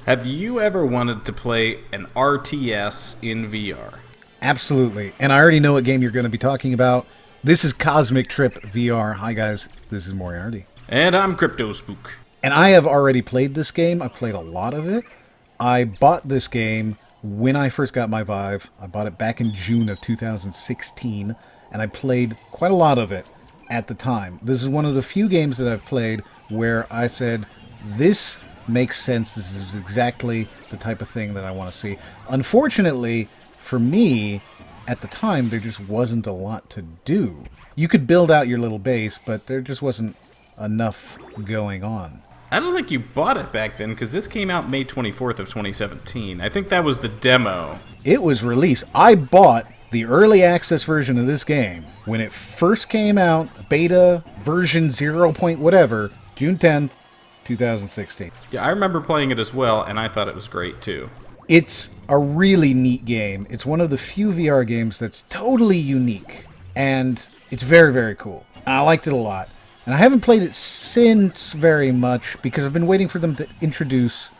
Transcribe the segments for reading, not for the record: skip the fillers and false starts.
Have you ever wanted to play an RTS in VR? Absolutely. And I already know what game you're going to be talking about. This is Cosmic Trip VR. Hi, guys. This is Moriarty. And I'm Crypto Spook. And I have already played this game. I've played a lot of it. I bought this game when I first got my Vive. I bought it back in June of 2016. And I played quite a lot of it at the time. This is one of the few games that I've played where I said, this makes sense. This is exactly the type of thing that I want to see. Unfortunately, for me, at the time, there just wasn't a lot to do. You could build out your little base, but there just wasn't enough going on. I don't think you bought it back then, because this came out May 24th of 2017. I think that was the demo. It was released. I bought the early access version of this game when it first came out, beta version 0. Whatever, June 10th, 2016. Yeah, I remember playing it as well, and I thought it was great too. It's a really neat game. It's one of the few VR games that's totally unique, and it's very, very cool. I liked it a lot. And I haven't played it since very much because I've been waiting for them to introduce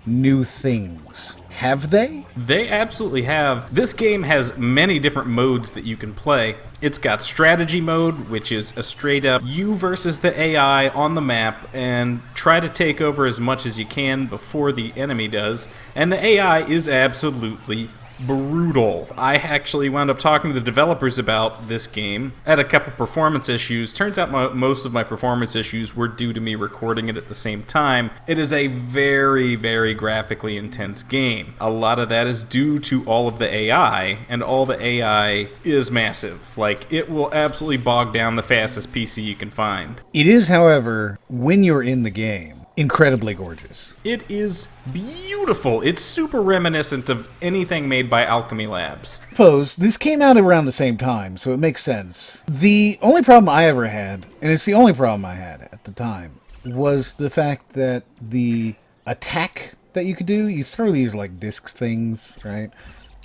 new things. Have they? They absolutely have. This game has many different modes that you can play. It's got strategy mode, which is a straight up you versus the AI on the map and try to take over as much as you can before the enemy does. And the AI is absolutely brutal. I actually wound up talking to the developers about this game. I had a couple performance issues. Turns out most of my performance issues were due to me recording it at the same time. It is a very, very graphically intense game. A lot of that is due to all of the AI, and all the AI is massive. Like, it will absolutely bog down the fastest PC you can find. It is, however, when you're in the game, incredibly gorgeous. It is beautiful. It's super reminiscent of anything made by Alchemy Labs. Suppose this came out around the same time, so it makes sense. The only problem I ever had, and it's the only problem I had at the time, was the fact that the attack that you could do, you throw these like disc things, right?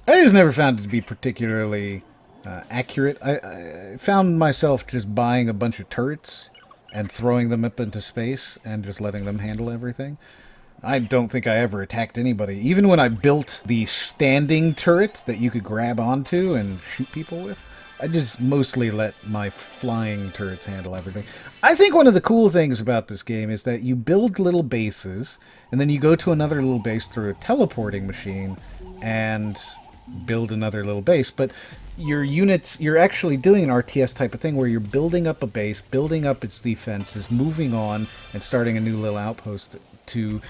I just never found it to be particularly accurate. I found myself just buying a bunch of turrets and throwing them up into space and just letting them handle everything. I don't think I ever attacked anybody. Even when I built the standing turret that you could grab onto and shoot people with, I just mostly let my flying turrets handle everything. I think one of the cool things about this game is that you build little bases, and then you go to another little base through a teleporting machine and build another little base. But your units, you're actually doing an RTS type of thing where you're building up a base, building up its defenses, moving on, and starting a new little outpost to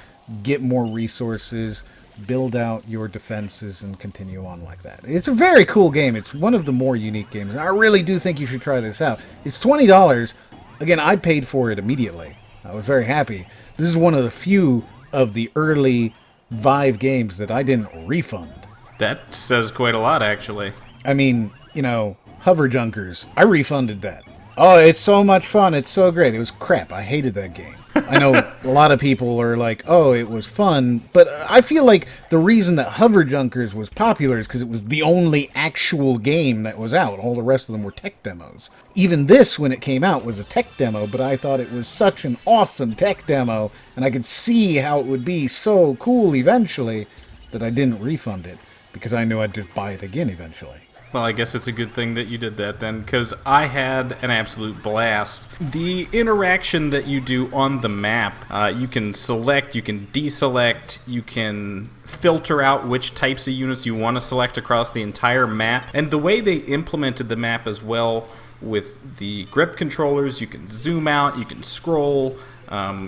get more resources, build out your defenses, and continue on like that. It's a very cool game. It's one of the more unique games, and I really do think you should try this out. It's $20. Again, I paid for it immediately. I was very happy. This is one of the few of the early Vive games that I didn't refund. That says quite a lot, actually. I mean, you know, Hover Junkers. I refunded that. Oh, it's so much fun. It's so great. It was crap. I hated that game. I know a lot of people are like, oh, it was fun. But I feel like the reason that Hover Junkers was popular is because it was the only actual game that was out. All the rest of them were tech demos. Even this, when it came out, was a tech demo, but I thought it was such an awesome tech demo, and I could see how it would be so cool eventually that I didn't refund it, because I knew I'd just buy it again eventually. Well, I guess it's a good thing that you did that then, because I had an absolute blast. The interaction that you do on the map, you can select, you can deselect, you can filter out which types of units you want to select across the entire map. And the way they implemented the map as well with the grip controllers, you can zoom out, you can scroll,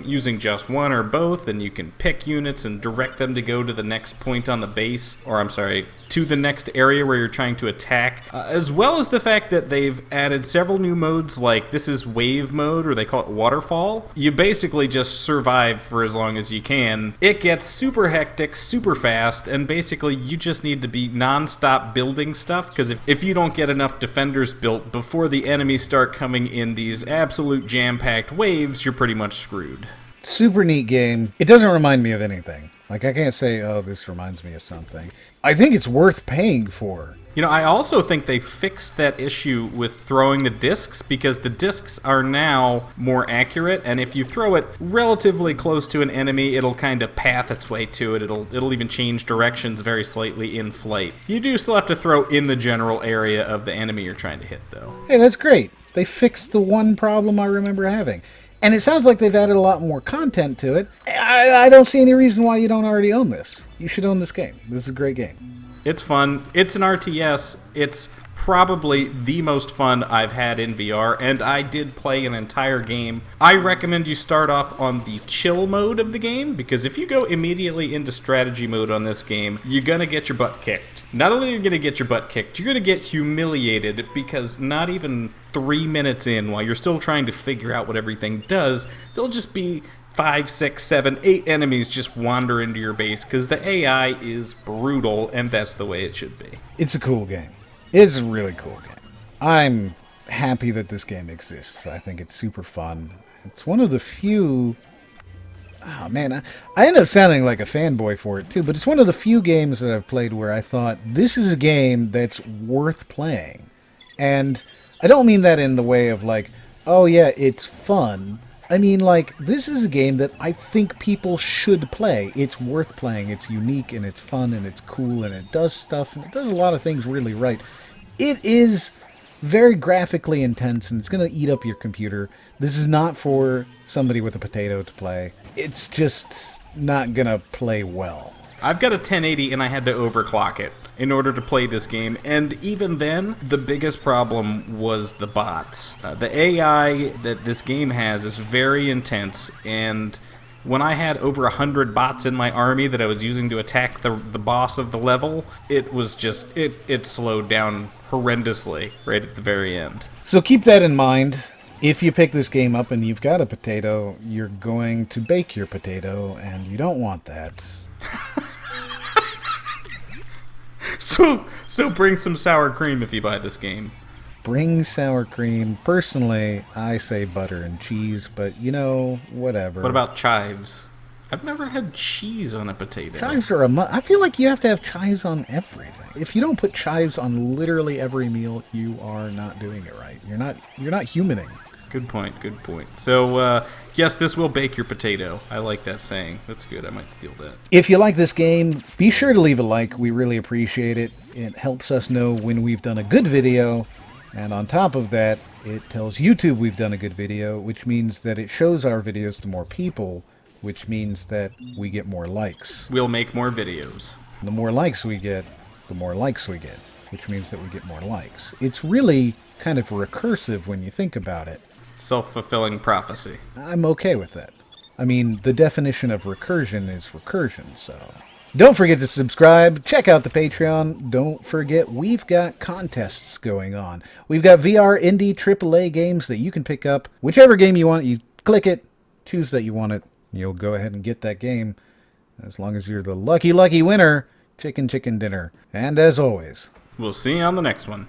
using just one or both, and you can pick units and direct them to go to the next point on the base, or I'm sorry, to the next area where you're trying to attack, as well as the fact that they've added several new modes, like this is wave mode, or they call it waterfall. You basically just survive for as long as you can. It gets super hectic, super fast, and basically you just need to be non-stop building stuff, because if you don't get enough defenders built before the enemies start coming in these absolute jam-packed waves, you're pretty much screwed. Super neat game. It doesn't remind me of anything. Like, I can't say, oh, this reminds me of something. I think it's worth paying for. You know, I also think they fixed that issue with throwing the discs, because the discs are now more accurate, and if you throw it relatively close to an enemy, it'll kind of path its way to it. It'll even change directions very slightly in flight. You do still have to throw in the general area of the enemy you're trying to hit, though. Hey, that's great. They fixed the one problem I remember having. And it sounds like they've added a lot more content to it. I don't see any reason why you don't already own this. You should own this game. This is a great game. It's fun. It's an RTS. It's probably the most fun I've had in VR, and I did play an entire game. I recommend you start off on the chill mode of the game, because if you go immediately into strategy mode on this game, you're going to get your butt kicked. Not only are you going to get your butt kicked, you're going to get humiliated, because not even 3 minutes in, while you're still trying to figure out what everything does, there'll just be 5, 6, 7, 8 enemies just wander into your base, because the AI is brutal, and that's the way it should be. It's a cool game. It's a really cool game. I'm happy that this game exists. I think it's super fun. It's one of the few... Oh, man, I end up sounding like a fanboy for it, too, but it's one of the few games that I've played where I thought, this is a game that's worth playing. And I don't mean that in the way of like, oh yeah, it's fun. I mean, like, this is a game that I think people should play. It's worth playing. It's unique, and it's fun, and it's cool, and it does stuff, and it does a lot of things really right. It is very graphically intense, and it's going to eat up your computer. This is not for somebody with a potato to play. It's just not going to play well. I've got a 1080, and I had to overclock it in order to play this game, and even then, the biggest problem was the bots. The AI that this game has is very intense, and when I had over 100 bots in my army that I was using to attack the boss of the level, it was just, it slowed down horrendously right at the very end. So keep that in mind. If you pick this game up and you've got a potato, you're going to bake your potato, and you don't want that. So bring some sour cream if you buy this game. Bring sour cream. Personally, I say butter and cheese, but you know, whatever. What about chives? I've never had cheese on a potato. Chives are I feel like you have to have chives on everything. If you don't put chives on literally every meal, you are not doing it right. You're not humaning. Good point, good point. So, yes, this will bake your potato. I like that saying. That's good. I might steal that. If you like this game, be sure to leave a like. We really appreciate it. It helps us know when we've done a good video. And on top of that, it tells YouTube we've done a good video, which means that it shows our videos to more people, which means that we get more likes. We'll make more videos. The more likes we get, the more likes we get, which means that we get more likes. It's really kind of recursive when you think about it. Self-fulfilling prophecy. I'm okay with that. I mean, the definition of recursion is recursion, so... Don't forget to subscribe. Check out the Patreon. Don't forget, we've got contests going on. We've got VR indie AAA games that you can pick up. Whichever game you want, you click it, choose that you want it, you'll go ahead and get that game. As long as you're the lucky winner, chicken dinner. And as always, we'll see you on the next one.